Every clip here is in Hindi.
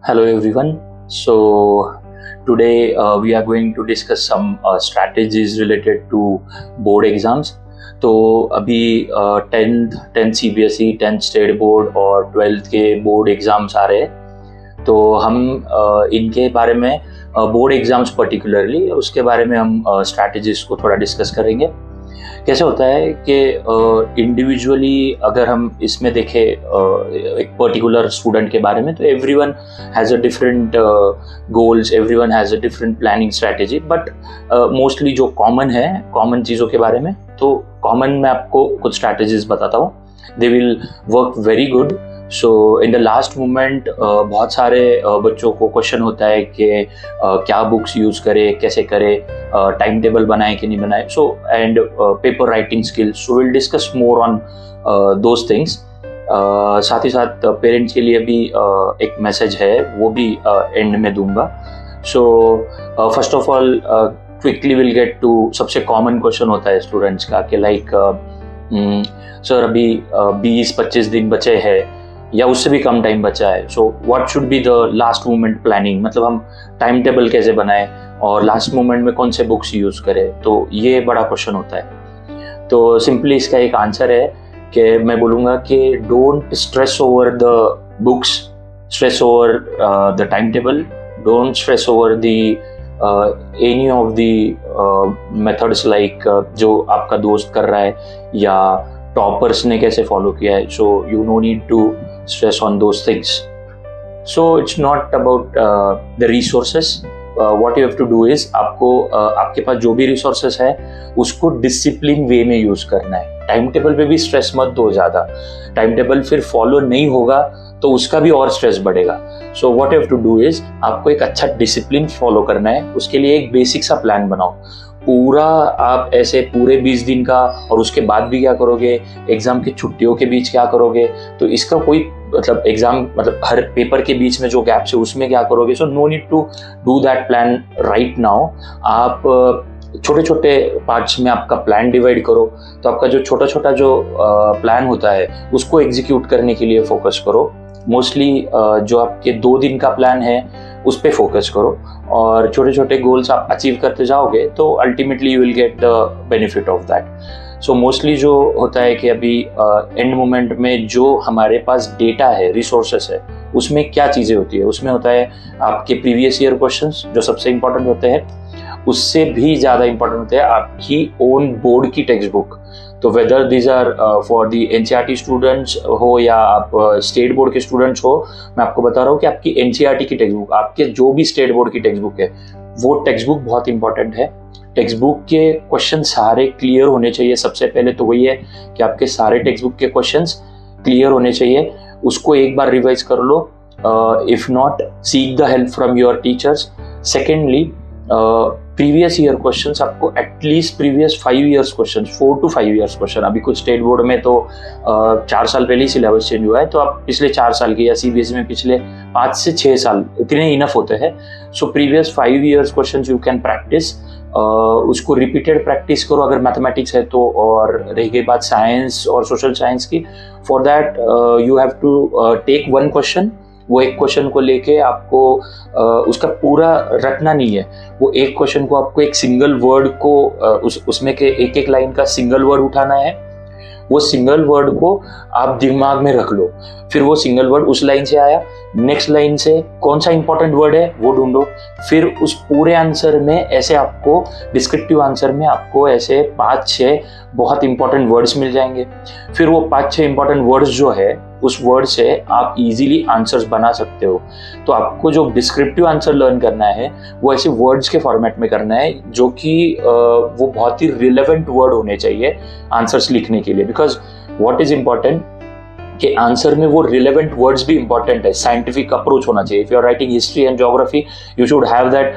Hello everyone. Today we are going to discuss some strategies related to board exams. तो अभी 10th CBSE, 10th state board और 12th के बोर्ड एग्ज़ाम्स आ रहे हैं। तो हम इनके बारे में बोर्ड एग्ज़ाम्स पर्टिकुलरली उसके बारे में हम स्ट्रैटेजीज को थोड़ा डिस्कस करेंगे। कैसे होता है कि इंडिविजुअली अगर हम इसमें देखें एक पर्टिकुलर स्टूडेंट के बारे में, तो everyone has a different goals, everyone has a different planning strategy, but mostly जो कॉमन चीज़ों के बारे में, तो कॉमन मैं आपको कुछ स्ट्रैटेजीज बताता हूँ। They will work very good. So in the last moment बहुत सारे बच्चों को क्वेश्चन होता है कि क्या बुक्स यूज़ करें, कैसे करें, टाइम टेबल बनाए कि नहीं बनाए, so and paper writing skills. So will discuss more on those things. साथ ही साथ पेरेंट्स के लिए भी एक मैसेज है, वो भी एंड में दूंगा। So first of all quickly will get to सबसे कॉमन क्वेश्चन होता है स्टूडेंट्स का कि लाइक सर अभी 20-25 दिन बचे हैं या उससे भी कम टाइम बचा है, so what should be the last moment planning, मतलब हम टाइम टेबल कैसे बनाएं और लास्ट मोमेंट में कौन से बुक्स यूज़ करें। तो ये बड़ा क्वेश्चन होता है। तो सिंपली इसका एक आंसर है कि मैं बोलूँगा कि don't stress over the books, stress over the time table, don't stress over the any of the methods like जो आपका दोस्त कर रहा है या टॉपर्स ने कैसे फॉलो किया है। So you no need to stress on those things. So it's not about the resources. What you have to do is आपको आपके पास जो भी रिसोर्सेस है उसको डिसिप्लिन वे में यूज करना है। टाइम टेबल पे भी स्ट्रेस मत दो ज़्यादा, टाइम टेबल फिर फॉलो नहीं होगा तो उसका भी और स्ट्रेस बढ़ेगा। So what you have to do is आपको एक अच्छा डिसिप्लिन फॉलो करना है। उसके लिए एक बेसिक सा प्लान बनाओ। पूरा आप ऐसे पूरे 20 दिन का और उसके बाद भी क्या करोगे, एग्जाम की छुट्टियों के बीच क्या करोगे, तो इसका कोई मतलब एग्जाम मतलब हर पेपर के बीच में जो गैप्स है उसमें क्या करोगे। So no need to do that plan right now. आप छोटे छोटे पार्ट्स में आपका प्लान डिवाइड करो। तो आपका जो छोटा छोटा जो प्लान होता है उसको एग्जीक्यूट करने के लिए फोकस करो। मोस्टली जो आपके 2 दिन का प्लान है उस पर फोकस करो और छोटे छोटे गोल्स आप अचीव करते जाओगे तो ultimately you will get the benefit of that. So mostly जो होता है कि अभी एंड मोमेंट में जो हमारे पास डेटा है, रिसोर्सेस है, उसमें क्या चीज़ें होती है, उसमें होता है आपके प्रीवियस ईयर क्वेश्चंस जो सबसे इंपॉर्टेंट होते हैं, उससे भी ज़्यादा इंपॉर्टेंट होते हैं आपकी ओन बोर्ड की टेक्स्ट बुक। तो whether these are for the NCERT students हो या आप स्टेट बोर्ड के स्टूडेंट्स हो, मैं आपको बता रहा हूँ कि आपकी NCERT की टेक्स्ट बुक, आपके जो भी स्टेट बोर्ड की टेक्स्ट बुक है, वो टेक्स्ट बुक बहुत इंपॉर्टेंट है। टेक्स्ट बुक के क्वेश्चन सारे क्लियर होने चाहिए। सबसे पहले तो वही है कि आपके सारे टेक्स्ट बुक के क्वेश्चंस क्लियर होने चाहिए। उसको एक बार रिवाइज कर लो, if not seek the help from your teachers. Secondly previous year questions, आपको at least previous 5 years question, 4 to 5 years question, अभी कुछ स्टेट बोर्ड में तो 4 साल पहले ही सिलेबस चेंज हुआ है, तो आप पिछले 4 साल के या CBSE में पिछले 5 से 6 साल इतने इनफ होते हैं। So previous 5 years question you can practice, उसको रिपीटेड प्रैक्टिस करो अगर मैथमेटिक्स है तो। और रही गई बात साइंस और सोशल साइंस की, for that you have to take 1 question. वो एक क्वेश्चन को लेके आपको उसका पूरा रटना नहीं है। वो एक क्वेश्चन को आपको एक सिंगल वर्ड को उसमें के एक लाइन का सिंगल वर्ड उठाना है। वो सिंगल वर्ड को आप दिमाग में रख लो। फिर वो सिंगल वर्ड उस लाइन से आया, नेक्स्ट लाइन से कौन सा इंपॉर्टेंट वर्ड है वो ढूंढो। फिर उस पूरे आंसर में ऐसे आपको डिस्क्रिप्टिव आंसर में आपको ऐसे 5-6 बहुत इंपॉर्टेंट वर्ड्स मिल जाएंगे। फिर वो 5-6 इंपॉर्टेंट वर्ड्स जो है उस वर्ड से आप इजीली आंसर्स बना सकते हो। तो आपको जो डिस्क्रिप्टिव आंसर लर्न करना है वो ऐसे वर्ड्स के फॉर्मेट में करना है जो कि वो बहुत ही रिलेवेंट वर्ड होने चाहिए आंसर्स लिखने के लिए। बिकॉज व्हाट इज इम्पॉर्टेंट कि आंसर में वो रिलेवेंट वर्ड्स भी इंपॉर्टेंट है। साइंटिफिक अप्रोच होना चाहिए। If you are writing history and geography, you should have that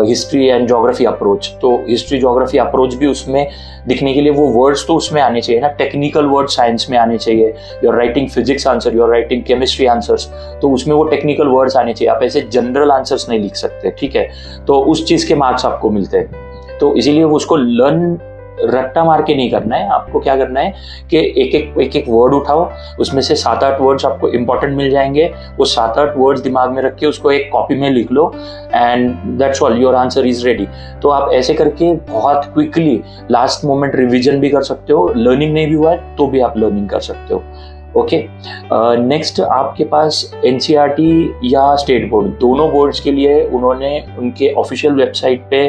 history and geography approach. तो हिस्ट्री ज्योग्राफी अप्रोच भी उसमें दिखने के लिए वो वर्ड्स तो उसमें आने चाहिए ना, टेक्निकल वर्ड साइंस में आने चाहिए। You are writing physics answer, you are writing chemistry answers, तो उसमें वो टेक्निकल वर्ड्स आने चाहिए। आप ऐसे जनरल आंसर्स नहीं लिख सकते, ठीक है। तो उस चीज़ के मार्क्स आपको मिलते हैं। तो इसीलिए उसको लर्न रट्टा मार के नहीं करना है। आपको क्या करना है कि एक एक वर्ड उठाओ, उसमें से 7-8 वर्ड्स आपको इंपॉर्टेंट मिल जाएंगे, वो 7-8 वर्ड्स दिमाग में रख के उसको एक कॉपी में लिख लो and that's all, your answer is ready. तो आप ऐसे करके बहुत क्विकली लास्ट मोमेंट रिविजन भी कर सकते हो, लर्निंग नहीं भी हुआ है तो भी आप लर्निंग कर सकते हो। ओके, नेक्स्ट आपके पास एनसीईआरटी या स्टेट बोर्ड, दोनों बोर्ड्स के लिए उन्होंने उनके ऑफिशियल वेबसाइट पे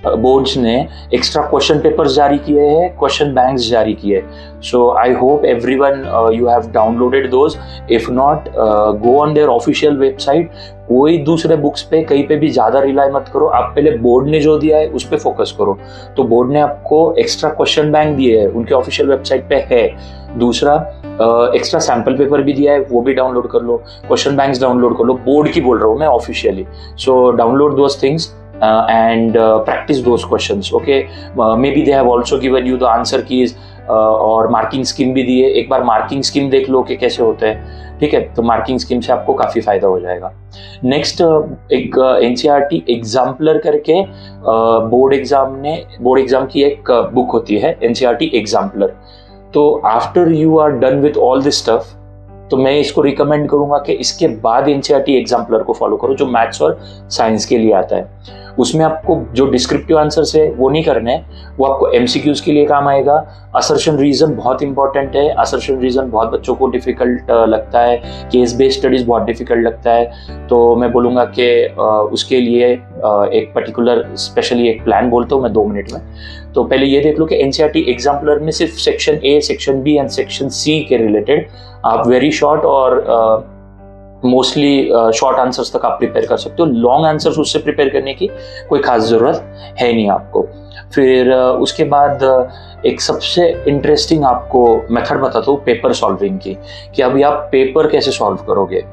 बोर्ड्स ने एक्स्ट्रा क्वेश्चन पेपर्स जारी किए हैं, क्वेश्चन बैंक्स जारी किए। So I hope everyone you have downloaded those, if not go on their official website. कोई दूसरे बुक्स पे कहीं पे भी ज़्यादा रिलाई मत करो, आप पहले बोर्ड ने जो दिया है उस पर फोकस करो। तो बोर्ड ने आपको एक्स्ट्रा क्वेश्चन बैंक दिए है, उनके ऑफिशियल वेबसाइट पे है। दूसरा एक्स्ट्रा सैम्पल पेपर भी दिया है, वो भी डाउनलोड कर लो, क्वेश्चन बैंक्स डाउनलोड कर लो, बोर्ड की बोल रहा हूँ मैं officially. So download those things and practice those questions. Okay, maybe they have also given you the answer keys और मार्किंग स्कीम भी दी है। एक बार मार्किंग स्कीम देख लो कि कैसे होता है, ठीक है? तो मार्किंग स्कीम से आपको काफ़ी फायदा हो जाएगा। नेक्स्ट एक एनसीईआरटी एग्जाम्पलर करके बोर्ड एग्जाम की एक बुक होती है, एनसीईआरटी एग्जाम्पलर। तो after you are done with all this stuff, तो मैं इसको रिकमेंड करूंगा कि इसके बाद एनसीईआरटी एग्जाम्पलर को फॉलो करो, जो मैथ्स और साइंस के लिए आता है। उसमें आपको जो डिस्क्रिप्टिव आंसर्स है वो नहीं करने हैं, वो आपको एमसीक्यूज के लिए काम आएगा। असर्शन रीजन बहुत इंपॉर्टेंट है, असर्शन रीजन बहुत बच्चों को डिफिकल्ट लगता है, केस बेस्ड स्टडीज बहुत डिफिकल्ट लगता है। तो मैं बोलूँगा कि उसके लिए एक पर्टिकुलर स्पेशली एक प्लान बोलता हूँ मैं 2 मिनट में। तो पहले ये देख लो कि एनसीईआरटी एग्जाम्पलर में सिर्फ section A, section B and section C के रिलेटेड आप वेरी शॉर्ट और मोस्टली शॉर्ट आंसर्स तक आप प्रिपेयर कर सकते हो। लॉन्ग आंसर्स उससे प्रिपेयर करने की कोई खास ज़रूरत है नहीं आपको। फिर उसके बाद एक सबसे इंटरेस्टिंग आपको मेथड बताता हूँ पेपर सॉल्विंग की, कि अभी आप पेपर कैसे सॉल्व करोगे।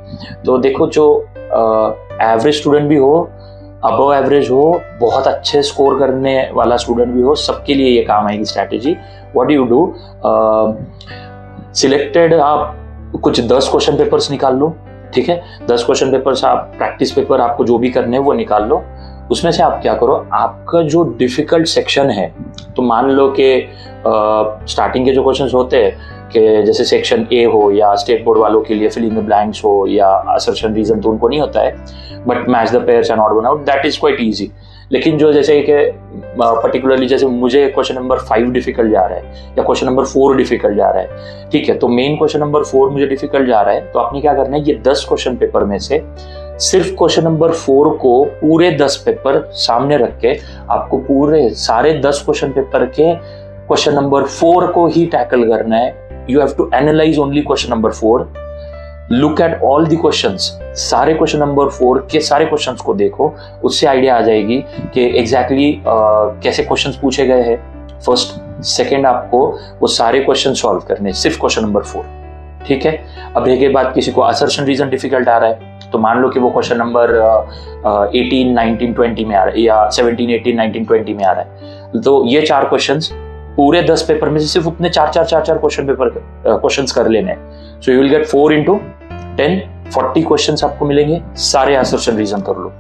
तो देखो, जो एवरेज स्टूडेंट भी हो, अबव एवरेज हो, बहुत अच्छे स्कोर करने वाला स्टूडेंट भी हो, सबके लिए ये काम आएगी strategy. What you do, selected आप कुछ 10 क्वेश्चन पेपर्स निकाल लो, ठीक है? 10 क्वेश्चन पेपर्स आप प्रैक्टिस पेपर आपको जो भी करने हैं वो निकाल लो। उसमें से आप क्या करो, आपका जो डिफिकल्ट सेक्शन है, तो मान लो कि स्टार्टिंग के जो क्वेश्चंस होते हैं कि जैसे सेक्शन ए हो या स्टेट बोर्ड वालों के लिए फिल इन द ब्लैंक्स हो या असर्शन रीजन, तो उनको नहीं होता है, but match the pairs and odd one out, that is quite easy. लेकिन जो जैसे कि पर्टिकुलरली जैसे मुझे क्वेश्चन नंबर 5 डिफिकल्ट जा रहा है या क्वेश्चन नंबर 4 डिफिकल्ट जा रहा है, ठीक है? तो मेन क्वेश्चन नंबर 4 मुझे डिफिकल्ट जा रहा है, तो आपने क्या करना है, ये 10 क्वेश्चन पेपर में से सिर्फ क्वेश्चन नंबर 4 को पूरे 10 पेपर सामने रख के आपको पूरे सारे 10 क्वेश्चन पेपर के क्वेश्चन नंबर 4 को ही टैकल करना है। You have to analyse only question number 4, look at all the questions, सारे क्वेश्चन नंबर 4 के सारे क्वेश्चंस को देखो, उससे आइडिया आ जाएगी कि एग्जैक्टली कैसे क्वेश्चंस पूछे गए हैं। फर्स्ट सेकंड आपको वो सारे क्वेश्चन सॉल्व करने, सिर्फ क्वेश्चन नंबर 4, ठीक है? अब एक बात, किसी को असर्शन रीजन डिफिकल्ट आ रहा है, तो मान लो कि वो क्वेश्चन नंबर 18, 19, 20 में आ रहा है या 17, 18, 19, 20 में आ रहा है, तो ये 4 क्वेश्चंस पूरे 10 पेपर में से सिर्फ उतने 4 क्वेश्चन पेपर क्वेश्चंस कर लेने हैं। So you will get 4 into 10, 40 questions आपको मिलेंगे, सारे असर्शन रीजन कर लो।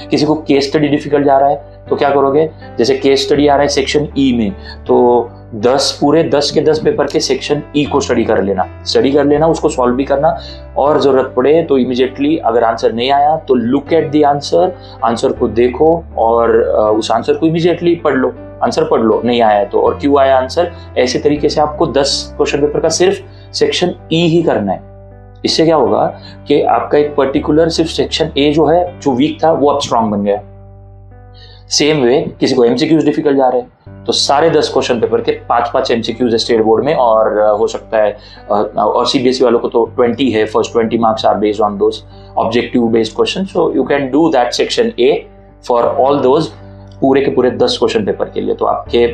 किसी को केस स्टडी डिफिकल्ट जा रहा है तो क्या करोगे, जैसे केस स्टडी आ रहा है सेक्शन ई में, तो 10 के 10 पेपर के सेक्शन ई को स्टडी कर लेना, उसको सॉल्व भी करना, और जरूरत पड़े तो इमीडिएटली अगर आंसर नहीं आया तो लुक एट द आंसर को देखो और उस आंसर को इमीडिएटली पढ़ लो, आंसर पढ़ लो, नहीं आया तो और क्यों आया आंसर। ऐसे तरीके से आपको 10 क्वेश्चन पेपर का सिर्फ सेक्शन ई ही करना है। इससे क्या होगा कि आपका एक पर्टिकुलर सिर्फ सेक्शन ए जो है, जो वीक था, वो अब स्ट्रांग बन गया। सेम वे किसी को एमसीक्यूज डिफिकल्ट जा रहे हैं तो सारे 10 क्वेश्चन पेपर के 5 एमसीक्यूज है स्टेट बोर्ड में, और हो सकता है और सीबीएसई वालों को तो 20 है, first 20 marks are based on those objective based question. So you can do that section A for all those, पूरे के पूरे 10 क्वेश्चन पेपर के लिए। तो आपके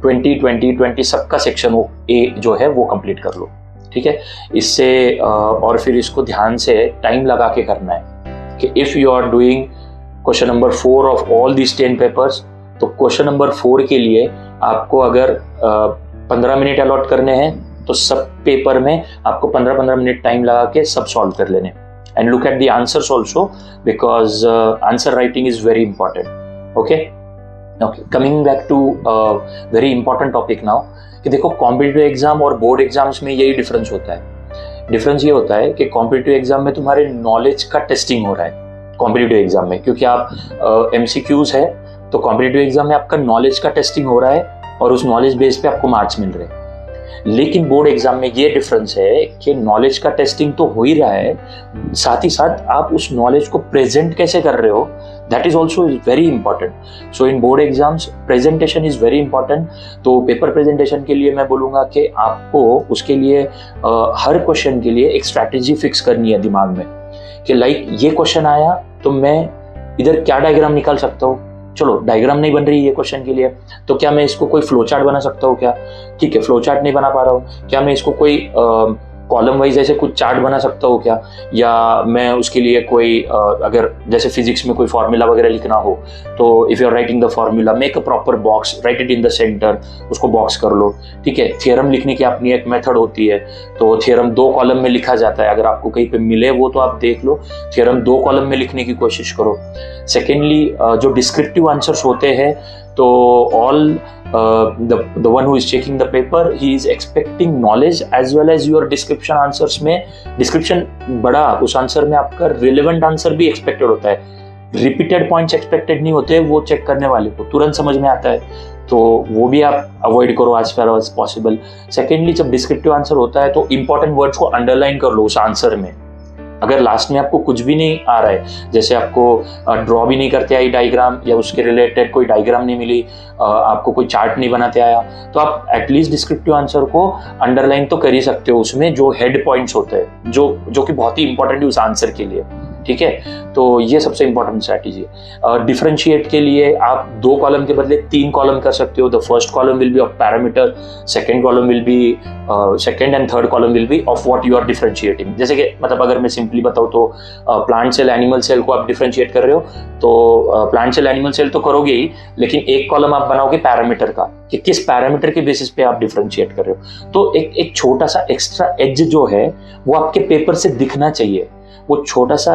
20 सबका सेक्शन वो ए जो है वो कंप्लीट कर लो, ठीक है? इससे और फिर इसको ध्यान से टाइम लगा के करना है कि if you are doing question number 4 of all these 10 papers, तो क्वेश्चन नंबर 4 के लिए आपको अगर 15 मिनट अलॉट करने हैं तो सब पेपर में आपको 15 मिनट टाइम लगा के सब सॉल्व कर लेने। And look at the answers also, because answer writing is very important. Okay, okay, coming back to very important topic now, कि देखो कॉम्पिटिटिव एग्जाम और बोर्ड एग्जाम्स में यही डिफरेंस होता है। डिफरेंस ये होता है कि कॉम्पिटिटिव एग्जाम में तुम्हारे नॉलेज का टेस्टिंग हो रहा है कॉम्पिटिटिव एग्जाम में, क्योंकि आप MCQs है, तो कॉम्पिटिटिव एग्जाम में आपका नॉलेज का टेस्टिंग हो रहा है और उस नॉलेज बेस पे आपको मार्क्स मिल रहे हैं। लेकिन बोर्ड एग्जाम में ये डिफरेंस है कि नॉलेज का टेस्टिंग तो हो ही रहा है, साथ ही साथ आप उस नॉलेज को प्रेजेंट कैसे कर रहे हो, that is also very important. So in board exams presentation is very important. तो पेपर प्रेजेंटेशन के लिए मैं बोलूँगा कि आपको उसके लिए हर क्वेश्चन के लिए एक स्ट्रैटेजी फिक्स करनी है दिमाग में, कि लाइक ये क्वेश्चन आया तो मैं इधर क्या डायग्राम निकाल सकता हूँ। चलो डायग्राम नहीं बन रही है क्वेश्चन के लिए, तो क्या मैं इसको कोई फ्लो चार्ट बना सकता हूँ क्या? ठीक है, फ्लो चार्ट नहीं बना पा रहा हूँ, क्या मैं इसको कोई कॉलम वाइज ऐसे कुछ चार्ट बना सकता हूँ क्या? या मैं उसके लिए कोई अगर जैसे फिजिक्स में कोई फार्मूला वगैरह लिखना हो, तो if you are writing the formula, make a proper box, write it in the centre, उसको बॉक्स कर लो। ठीक है, थियरम लिखने की अपनी एक मेथड होती है, तो थियरम 2 कॉलम में लिखा जाता है, अगर आपको कहीं पे मिले वो तो आप देख लो, थियरम 2 कॉलम में लिखने की कोशिश करो। सेकेंडली, जो डिस्क्रिप्टिव आंसर्स होते हैं, तो all the one who is checking the paper, he is expecting knowledge as well as your description answers में description बड़ा, उस आंसर में आपका relevant आंसर भी expected होता है, repeated points expected नहीं होते, वो चेक करने वाले को तुरंत समझ में आता है, तो वो भी आप अवॉइड करो as far as possible। Secondly, जब डिस्क्रिप्टिव आंसर होता है तो इंपॉर्टेंट वर्ड्स को अंडरलाइन कर लो उस आंसर में। अगर लास्ट में आपको कुछ भी नहीं आ रहा है, जैसे आपको ड्रॉ भी नहीं करते आई डायग्राम, या उसके रिलेटेड कोई डायग्राम नहीं मिली, आपको कोई चार्ट नहीं बनाते आया, तो आप एटलीस्ट डिस्क्रिप्टिव आंसर को अंडरलाइन तो कर ही सकते हो उसमें, जो हेड पॉइंट्स होते हैं, जो कि बहुत ही इंपॉर्टेंट है उस आंसर के लिए। ठीक है, तो ये सबसे इंपॉर्टेंट स्ट्रैटेजी है। डिफरेंशिएट के लिए आप 2 कॉलम के बदले 3 कॉलम कर सकते हो। The first column will be of parameter, second column will be second and third column will be of what you are differentiating. जैसे कि मतलब अगर मैं सिंपली बताऊँ तो प्लांट सेल एनिमल सेल को आप डिफरेंशिएट कर रहे हो, तो प्लांट सेल एनिमल सेल तो करोगे ही, लेकिन एक कॉलम आप बनाओगे पैरामीटर का, कि किस पैरामीटर के बेसिस पे आप डिफरेंशिएट कर रहे हो। तो एक छोटा सा एक्स्ट्रा एज जो है वो आपके पेपर से दिखना चाहिए, वो छोटा सा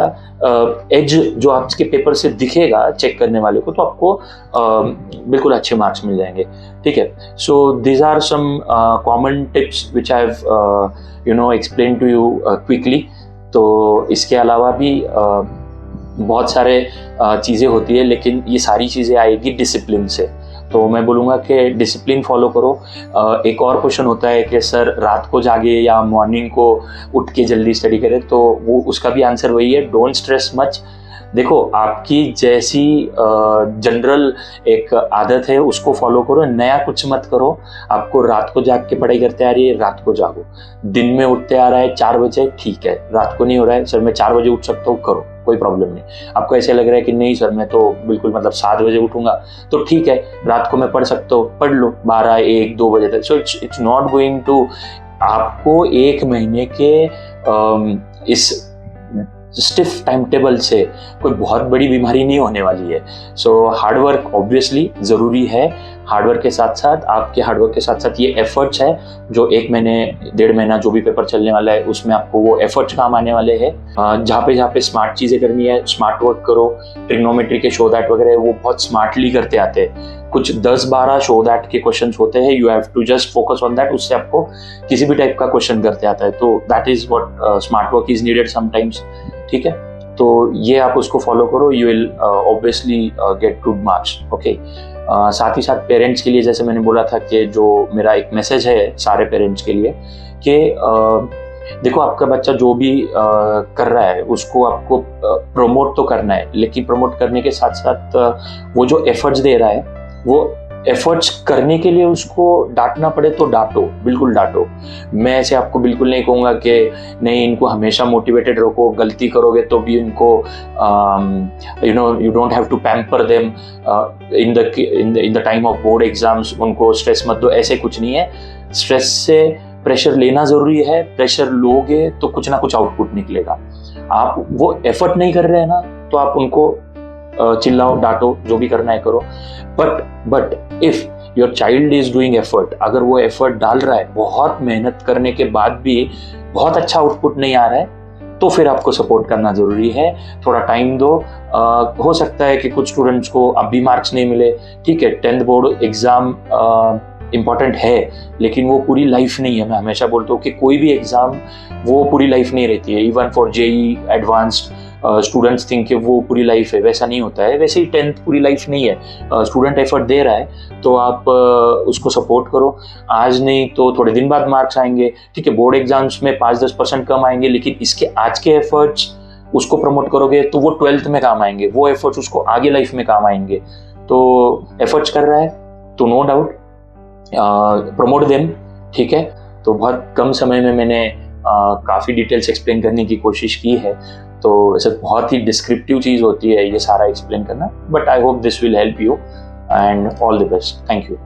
एज जो आपके पेपर से दिखेगा चेक करने वाले को, तो आपको बिल्कुल अच्छे मार्क्स मिल जाएंगे। ठीक है, so these are some common tips which I have explain to you quickly. तो इसके अलावा भी बहुत सारे चीज़ें होती है, लेकिन ये सारी चीज़ें आएगी डिसिप्लिन से। तो मैं बोलूँगा कि डिसिप्लिन फॉलो करो। एक और क्वेश्चन होता है कि सर रात को जागे या मॉर्निंग को उठ के जल्दी स्टडी करें, तो वो उसका भी आंसर वही है, डोंट स्ट्रेस मच। देखो आपकी जैसी जनरल एक आदत है उसको फॉलो करो, नया कुछ मत करो। आपको रात को जाग के पढ़ाई करते आ रही है, रात को जागो। दिन में उठते आ रहा है 4 बजे, ठीक है, रात को नहीं हो रहा है, सर मैं 4 बजे उठ सकता हूँ, करो, कोई प्रॉब्लम नहीं। आपको ऐसे लग रहा है कि नहीं सर मैं तो बिल्कुल मतलब 7 बजे उठूंगा, तो ठीक है, रात को मैं पढ़ सकता हूँ, पढ़ लो 12, 1, 2 बजे तक। So it's not going to, आपको 1 महीने के इस स्टिफ टाइम टेबल से कोई बहुत बड़ी बीमारी नहीं होने वाली है। सो हार्डवर्क ऑब्वियसली ज़रूरी है, हार्डवर्क के साथ साथ आपके हार्डवर्क के साथ साथ ये एफर्ट्स है, जो 1 महीने 1.5 महीना जो भी पेपर चलने वाला है उसमें आपको वो एफर्ट्स काम आने वाले हैं। जहाँ पे स्मार्ट चीज़ें करनी है स्मार्ट वर्क करो। ट्रिग्नोमेट्री के शो दैट वगैरह वो बहुत स्मार्टली करते आते हैं, कुछ 10-12 शो दैट के क्वेश्चंस होते हैं, you have to just focus on that, उससे आपको किसी भी टाइप का क्वेश्चन करते आता है, तो that is what smart work is needed sometimes. ठीक है, तो ये आप उसको फॉलो करो, you will obviously get good marks. Okay, साथ ही साथ पेरेंट्स के लिए जैसे मैंने बोला था कि जो मेरा एक मैसेज है सारे पेरेंट्स के लिए कि देखो आपका बच्चा जो भी कर रहा है उसको आपको प्रमोट तो करना है, लेकिन प्रमोट करने के साथ साथ वो जो एफर्ट्स दे रहा है वो एफर्ट्स करने के लिए उसको डांटना पड़े तो डांटो, बिल्कुल डांटो। मैं ऐसे आपको बिल्कुल नहीं कहूँगा कि नहीं इनको हमेशा मोटिवेटेड रखो, गलती करोगे तो भी इनको you don't have to pamper them in the time of board exams, उनको स्ट्रेस मत दो, ऐसे कुछ नहीं है। स्ट्रेस से प्रेशर लेना ज़रूरी है, प्रेशर लोगे तो कुछ ना कुछ आउटपुट निकलेगा। आप वो एफर्ट नहीं कर रहे हैं ना, तो आप उनको चिल्लाओ, डांटो, जो भी करना है करो। But if your child is doing effort, अगर वो एफर्ट डाल रहा है, बहुत मेहनत करने के बाद भी बहुत अच्छा आउटपुट नहीं आ रहा है, तो फिर आपको सपोर्ट करना ज़रूरी है। थोड़ा टाइम दो। हो सकता है कि कुछ स्टूडेंट्स को अब भी मार्क्स नहीं मिले, ठीक है, 10th बोर्ड एग्ज़ाम इम्पॉर्टेंट है, लेकिन वो पूरी लाइफ नहीं है। मैं हमेशा बोलता हूँ कि कोई भी एग्ज़ाम वो पूरी लाइफ नहीं रहती है। Even for JEE advanced students think कि वो पूरी लाइफ है, वैसा नहीं होता है। वैसे ही 10th पूरी लाइफ नहीं है। स्टूडेंट एफर्ट दे रहा है तो आप उसको सपोर्ट करो। आज नहीं तो थोड़े दिन बाद मार्क्स आएंगे, ठीक है, बोर्ड एग्जाम्स में 5-10% कम आएंगे, लेकिन इसके आज के एफर्ट्स उसको प्रमोट करोगे तो वो 12th में काम आएंगे, वो एफर्ट्स उसको आगे लाइफ में काम आएंगे। तो एफर्ट्स कर रहा है तो नो डाउट प्रमोट देम, ठीक है। तो बहुत कम समय में मैंने काफ़ी डिटेल्स एक्सप्लेन करने की कोशिश की है। तो ऐसे बहुत ही डिस्क्रिप्टिव चीज़ होती है ये सारा एक्सप्लेन करना, but I hope this will help you and all the best. Thank you.